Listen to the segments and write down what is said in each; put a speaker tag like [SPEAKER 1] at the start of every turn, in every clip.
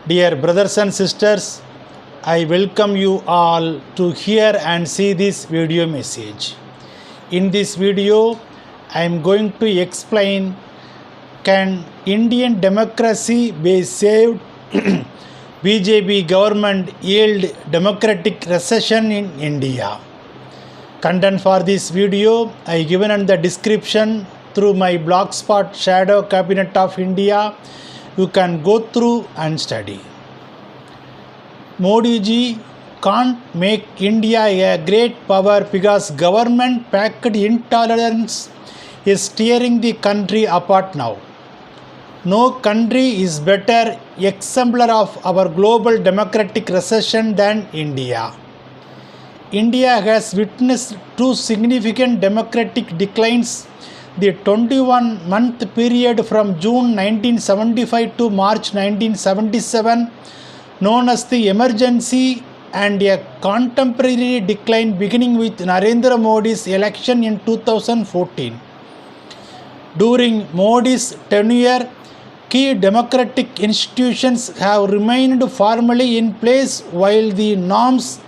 [SPEAKER 1] Dear brothers and sisters, I welcome you all to hear and see this video message. In this video, I am going to explain, can Indian democracy be saved? BJP government yield democratic recession in India. Content for this video I given in the description through my blogspot Shadow Cabinet of India. You can go through and study. Modi ji can't make India a great power because government packed intolerance is tearing the country apart now. No country is better exemplar of our global democratic recession than India. India has witnessed two significant democratic declines. The 21-month period from June 1975 to March 1977, known as the emergency, and a contemporary decline beginning with Narendra Modi's election in 2014. During Modi's tenure, key democratic institutions have remained formally in place while the norms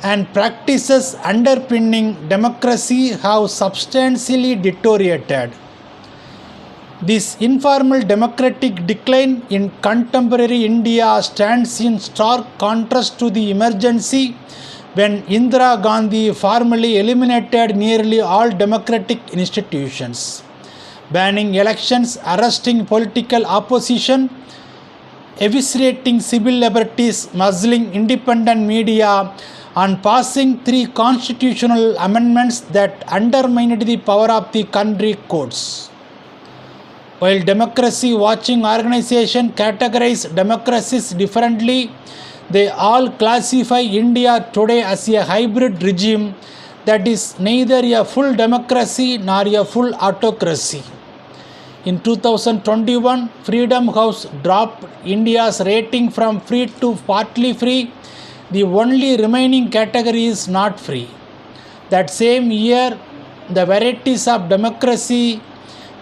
[SPEAKER 1] and practices underpinning democracy have substantially deteriorated. This informal democratic decline in contemporary India stands in stark contrast to the emergency when Indira Gandhi formally eliminated nearly all democratic institutions, banning elections, arresting political opposition, eviscerating civil liberties, muzzling independent media, and passing 3 constitutional amendments that undermined the power of the country courts. While democracy watching organizations categorize democracies differently, they all classify India today as a hybrid regime that is neither a full democracy nor a full autocracy. In 2021, Freedom House dropped India's rating from free to partly free. The only remaining category is not free. That same year, the Varieties of Democracy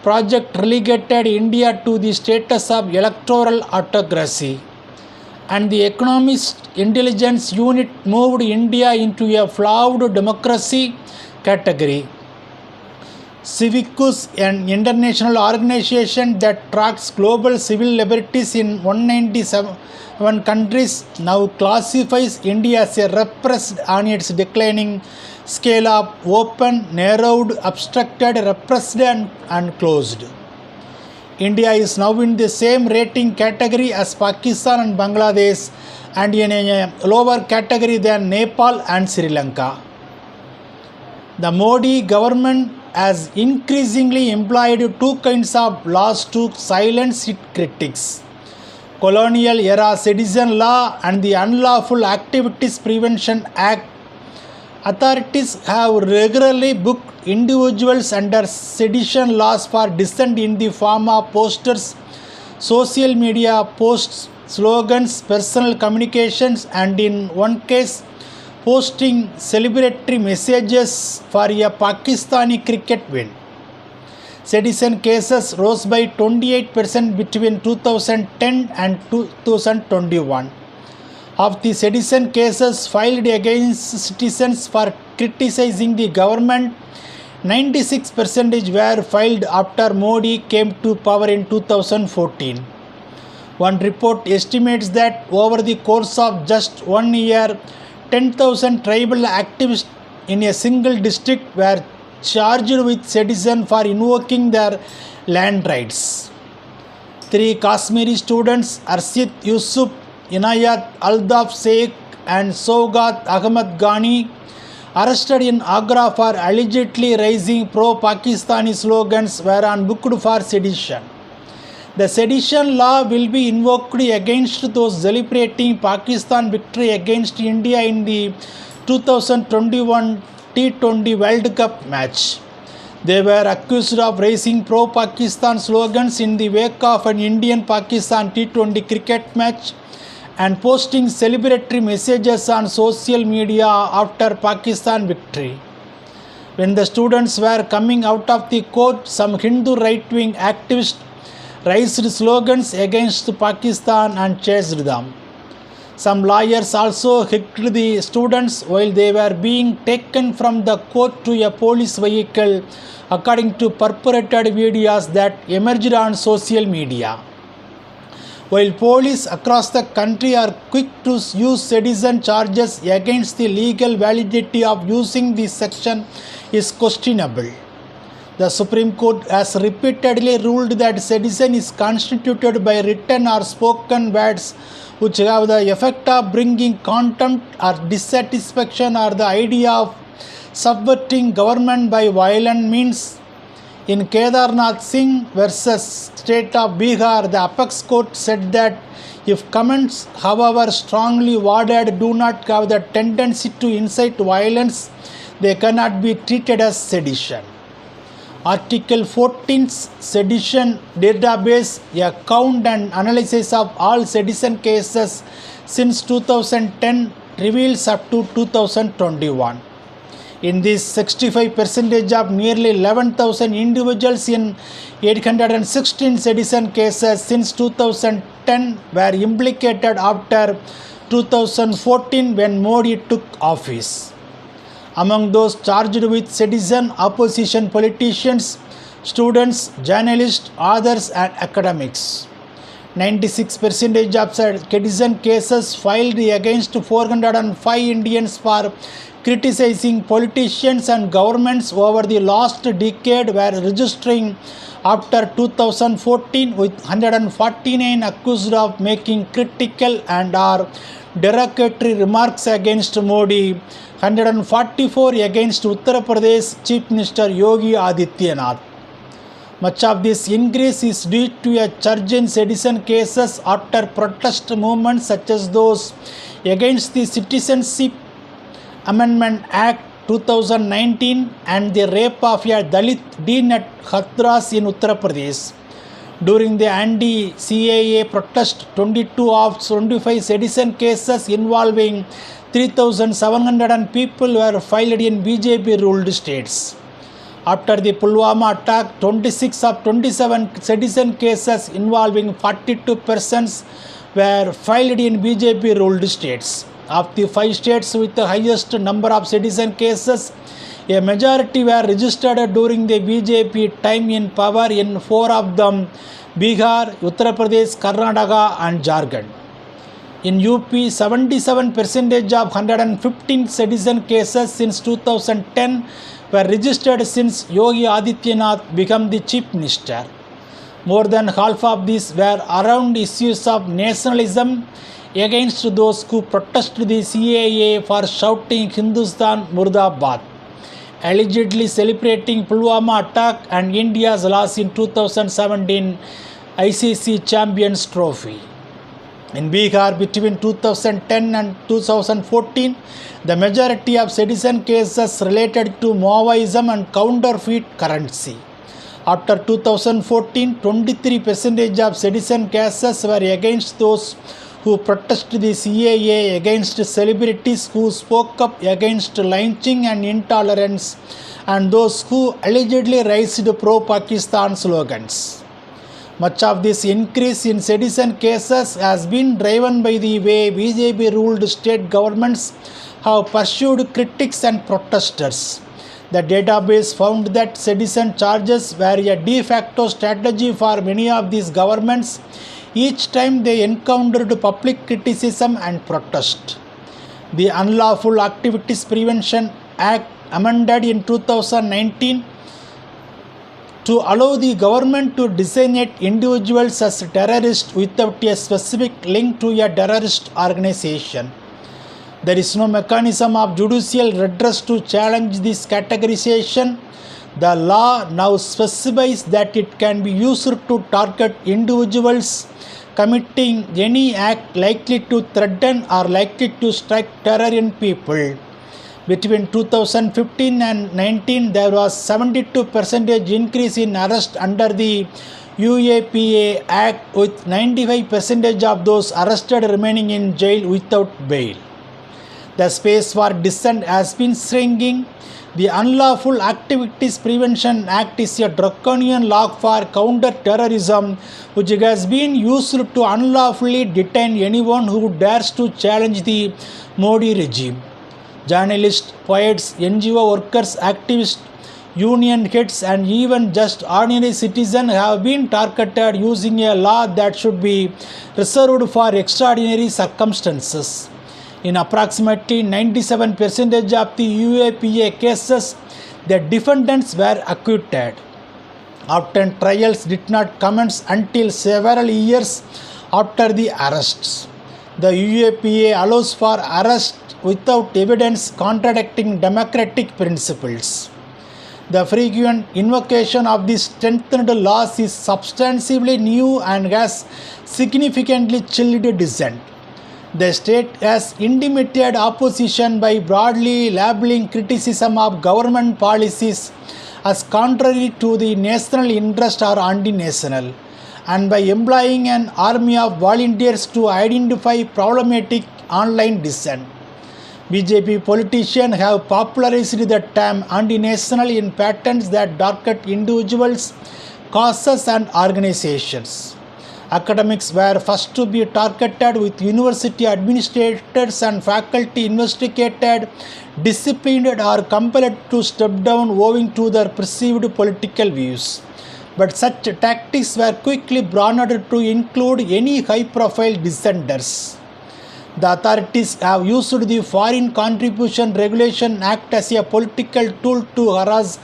[SPEAKER 1] project relegated India to the status of electoral autocracy, and the Economist Intelligence Unit moved India into a flawed democracy category. Civicus, an international organization that tracks global civil liberties in 197 countries, now classifies India as a repressed on its declining scale of open, narrowed, obstructed, repressed and closed. India is now in the same rating category as Pakistan and Bangladesh, and in a lower category than Nepal and Sri Lanka. The Modi government has increasingly employed two kinds of laws to silence its critics: Colonial Era Citizen Law and the Unlawful Activities Prevention Act. Authorities have regularly booked individuals under sedition laws for dissent in the form of posters, social media posts, slogans, personal communications, and in one case, posting celebratory messages for a Pakistani cricket win. Sedition cases rose by 28% between 2010 and 2021. Of the sedition cases filed against citizens for criticizing the government, 96% were filed after Modi came to power in 2014. One report estimates that over the course of just 1 year, 10,000 tribal activists in a single district were charged with sedition for invoking their land rights. 3 Kashmiri students, Arshid Yusuf, Inayat Aldaf Sheikh and Saugat Ahmad Ghani, arrested in Agra for allegedly raising pro-Pakistani slogans, were unbooked for sedition. The sedition law will be invoked against those celebrating Pakistan victory against India in the 2021 T20 World Cup match. They were accused of raising pro-Pakistan slogans in the wake of an Indian-Pakistan T20 cricket match and posting celebratory messages on social media after Pakistan victory. When the students were coming out of the court, some Hindu right-wing activists raised slogans against Pakistan and chased them. Some lawyers also hit the students while they were being taken from the court to a police vehicle, according to purported videos that emerged on social media. While police across the country are quick to use sedition charges against the legal validity of using this section is questionable. The Supreme Court has repeatedly ruled that sedition is constituted by written or spoken words which have the effect of bringing contempt or dissatisfaction or the idea of subverting government by violent means. In Kedarnath Singh versus State of Bihar, the apex court said that if comments, however strongly worded, do not have the tendency to incite violence, they cannot be treated as sedition. Article 14's sedition database, a count and analysis of all sedition cases since 2010, reveals up to 2021. In this, 65% of nearly 11,000 individuals in 816 sedition cases since 2010 were implicated after 2014 when Modi took office. Among those charged with sedition, opposition politicians, students, journalists, authors and academics. 96% of sedition cases filed against 405 Indians for criticizing politicians and governments over the last decade were registering after 2014, with 149 accused of making critical and or derogatory remarks against Modi, 144 against Uttar Pradesh Chief Minister Yogi Adityanath. Much of this increase is due to a surge in sedition cases after protest movements such as those against the Citizenship Amendment Act 2019 and the rape of a Dalit dean at Hathras in Uttar Pradesh. During the anti-CAA protest, 22 of 25 sedition cases involving 3,700 people were filed in BJP-ruled states. After the Pulwama attack, 26 of 27 sedition cases involving 42 persons were filed in BJP-ruled states. Of the 5 states with the highest number of sedition cases, a majority were registered during the BJP time in power in 4 of them: Bihar, Uttar Pradesh, Karnataka and Jharkhand. In UP, 77% of 115 sedition cases since 2010 were registered since Yogi Adityanath became the Chief Minister. More than half of these were around issues of nationalism against those who protested the CAA for shouting Hindustan Murdabad, allegedly celebrating Pulwama attack and India's loss in 2017 ICC Champions Trophy. In Bihar, between 2010 and 2014, the majority of sedition cases related to Maoism and counterfeit currency. After 2014, 23% of sedition cases were against those who protested the CAA, against celebrities who spoke up against lynching and intolerance, and those who allegedly raised pro-Pakistan slogans. Much of this increase in sedition cases has been driven by the way BJP-ruled state governments have pursued critics and protesters. The database found that sedition charges were a de facto strategy for many of these governments each time they encountered public criticism and protest. The Unlawful Activities Prevention Act, amended in 2019, to allow the government to designate individuals as terrorists without a specific link to a terrorist organization. There is no mechanism of judicial redress to challenge this categorization. The law now specifies that it can be used to target individuals committing any act likely to threaten or likely to strike terror in people. Between 2015 and 19, there was 72% increase in arrest under the UAPA Act, with 95% of those arrested remaining in jail without bail. The space for dissent has been shrinking. The Unlawful Activities Prevention Act is a draconian law for counter-terrorism which has been used to unlawfully detain anyone who dares to challenge the Modi regime. Journalists, poets, NGO workers, activists, union heads and even just ordinary citizens have been targeted using a law that should be reserved for extraordinary circumstances. In approximately 97% of the UAPA cases, the defendants were acquitted. Often trials did not commence until several years after the arrests. The UAPA allows for arrest without evidence, contradicting democratic principles. The frequent invocation of these strengthened laws is substantively new and has significantly chilled dissent. The state has intimidated opposition by broadly labeling criticism of government policies as contrary to the national interest or anti-national, and by employing an army of volunteers to identify problematic online dissent. BJP politicians have popularized the term anti-national in patterns that target individuals, causes and organizations. Academics were first to be targeted, with university administrators and faculty investigated, disciplined or compelled to step down owing to their perceived political views. But such tactics were quickly broadened to include any high-profile dissenters. The authorities have used the Foreign Contribution Regulation Act as a political tool to harass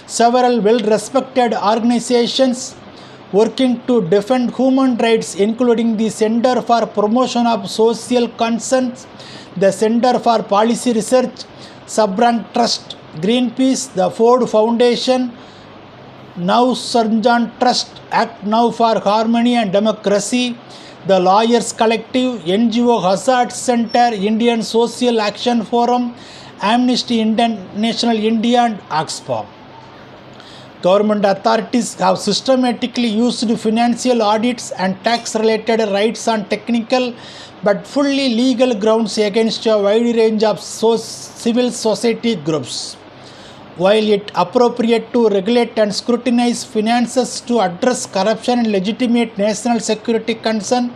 [SPEAKER 1] several well-respected organizations working to defend human rights, including the Center for Promotion of Social Concerns, the Center for Policy Research, Subrank Trust, Greenpeace, the Ford Foundation, Now Sarjan Trust, Act Now for Harmony and Democracy, the Lawyers Collective, NGO Hazard Center, Indian Social Action Forum, Amnesty International India and Oxfam. Government authorities have systematically used financial audits and tax-related rights on technical but fully legal grounds against a wide range of civil society groups. While it appropriate to regulate and scrutinize finances to address corruption and legitimate national security concern,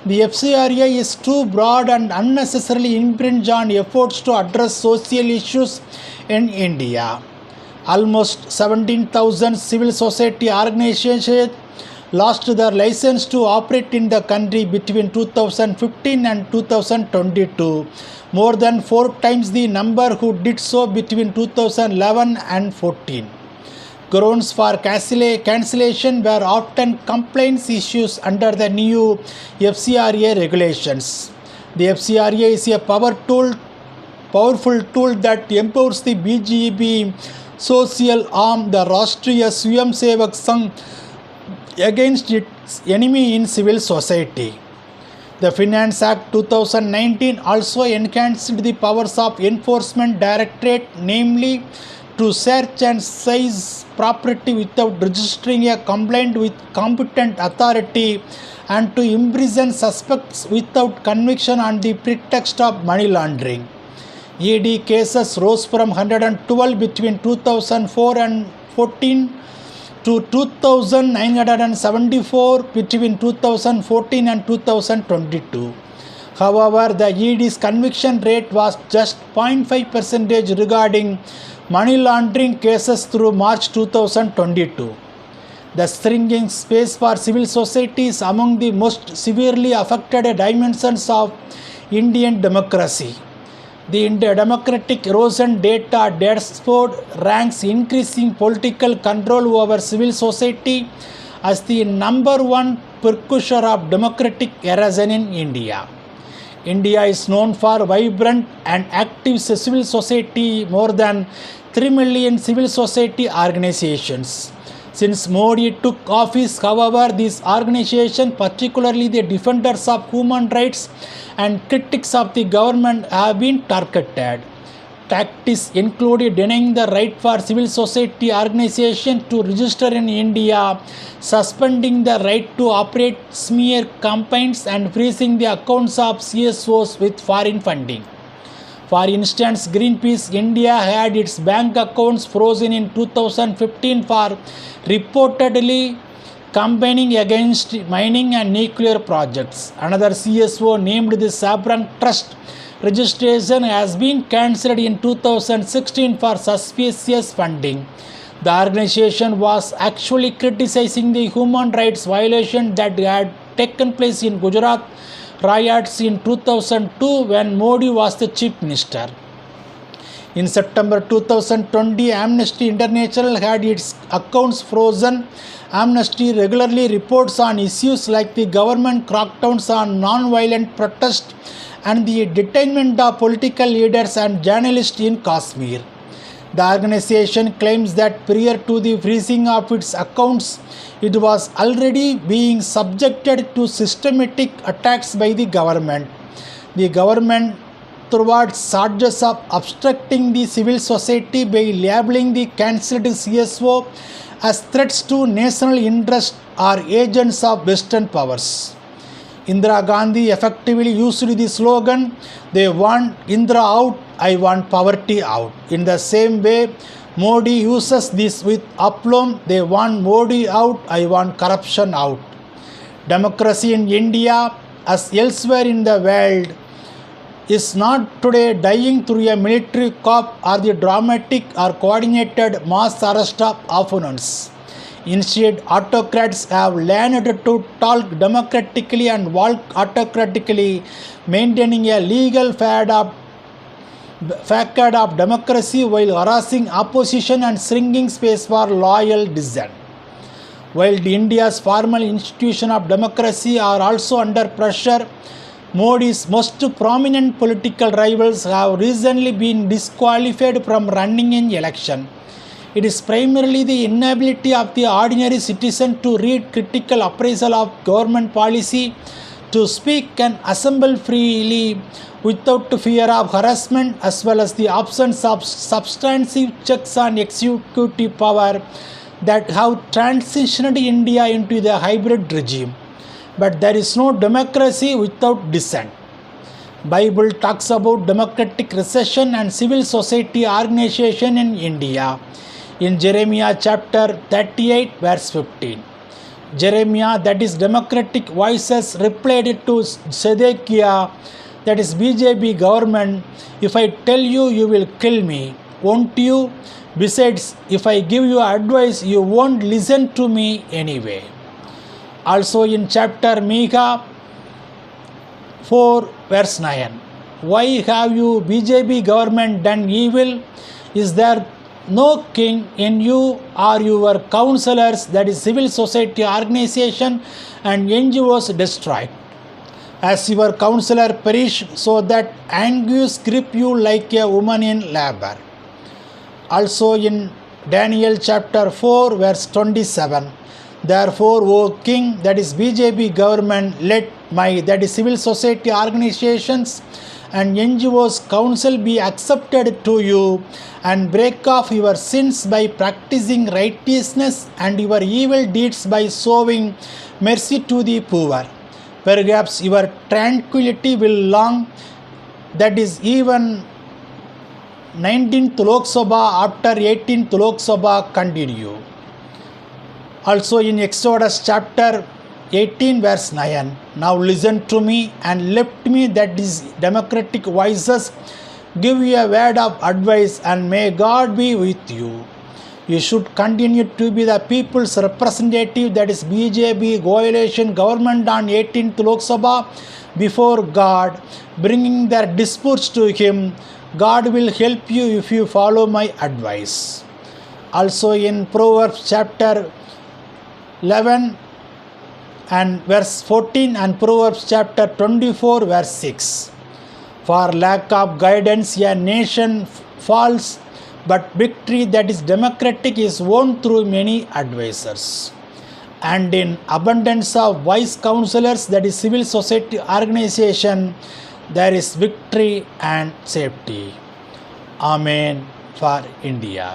[SPEAKER 1] the FCRA is too broad and unnecessarily infringe on efforts to address social issues in India. Almost 17,000 civil society organizations lost their license to operate in the country between 2015 and 2022, more than 4 times the number who did so between 2011 and 14. Grounds for cancellation were often complaints issues under the new FCRA regulations. The FCRA is a powerful tool that empowers the BJP social arm, the Rashtriya Swayamsevak Sangh, against its enemy in civil society. The Finance Act 2019 also enhanced the powers of Enforcement Directorate, namely to search and seize property without registering a complaint with competent authority and to imprison suspects without conviction on the pretext of money laundering. ED cases rose from 112 between 2004 and 14 to 2,974 between 2014 and 2022. However, the ED's conviction rate was just 0.5% regarding money laundering cases through March 2022. The shrinking space for civil society is among the most severely affected dimensions of Indian democracy. The democratic erosion data dashboard ranks increasing political control over civil society as the number one precursor of democratic erosion in India. India is known for vibrant and active civil society, more than 3 million civil society organizations. Since Modi took office, however, these organizations, particularly the defenders of human rights and critics of the government, have been targeted. Tactics include denying the right for civil society organizations to register in India, suspending the right to operate smear campaigns, and freezing the accounts of CSOs with foreign funding. For instance, Greenpeace India had its bank accounts frozen in 2015 for reportedly campaigning against mining and nuclear projects. Another CSO named the Sabrang Trust registration has been cancelled in 2016 for suspicious funding. The organization was actually criticizing the human rights violation that had taken place in Gujarat riots in 2002 when Modi was the chief minister. In September 2020, Amnesty International had its accounts frozen. Amnesty regularly reports on issues like the government crackdowns on non-violent protest and the detainment of political leaders and journalists in Kashmir. The organization claims that prior to the freezing of its accounts, it was already being subjected to systematic attacks by the government. The government towards charges of obstructing the civil society by labeling the cancelled CSO as threats to national interest or agents of Western powers. Indira Gandhi effectively used the slogan, "They want Indira out, I want poverty out." In the same way, Modi uses this with aplomb, "They want Modi out, I want corruption out." Democracy in India, as elsewhere in the world, is not today dying through a military coup or the dramatic or coordinated mass arrest of opponents. Instead, autocrats have learned to talk democratically and walk autocratically, maintaining a legal facade of democracy while harassing opposition and shrinking space for loyal dissent. While India's formal institutions of democracy are also under pressure, Modi's most prominent political rivals have recently been disqualified from running an election. It is primarily the inability of the ordinary citizen to read critical appraisal of government policy, to speak and assemble freely without fear of harassment, as well as the absence of substantive checks on executive power that have transitioned India into the hybrid regime. But there is no democracy without dissent. Bible talks about democratic recession and civil society organization in India. In Jeremiah chapter 38 verse 15. Jeremiah, that is democratic voices, replied to Zedekiah, that is BJP government, "If I tell you, you will kill me, won't you? Besides, if I give you advice, you won't listen to me anyway." Also in chapter Micah 4 verse 9. "Why have you BJP government done evil? Is there no king in you, or your counselors, that is civil society organization and NGOs, destroyed? As your counselor perish, so that anguish grip you like a woman in labor." Also in Daniel chapter 4 verse 27. "Therefore, O king, that is BJP government, let my, that is civil society organizations and NGOs counsel be accepted to you, and break off your sins by practicing righteousness and your evil deeds by showing mercy to the poor. Perhaps your tranquility will long, that is even 19th Loksabha after 18th Loksabha continue." Also in Exodus chapter 18 verse 9. "Now listen to me and lift me, that is democratic voices, give you a word of advice, and may God be with you. You should continue to be the people's representative, that is BJP coalition government on 18th Lok Sabha before God, bringing their disputes to Him. God will help you if you follow my advice." Also in Proverbs chapter 11 and verse 14 and Proverbs chapter 24 verse 6. "For lack of guidance a nation falls, but victory that is democratic is won through many advisors. And in abundance of wise counselors, that is civil society organization, there is victory and safety." Amen for India.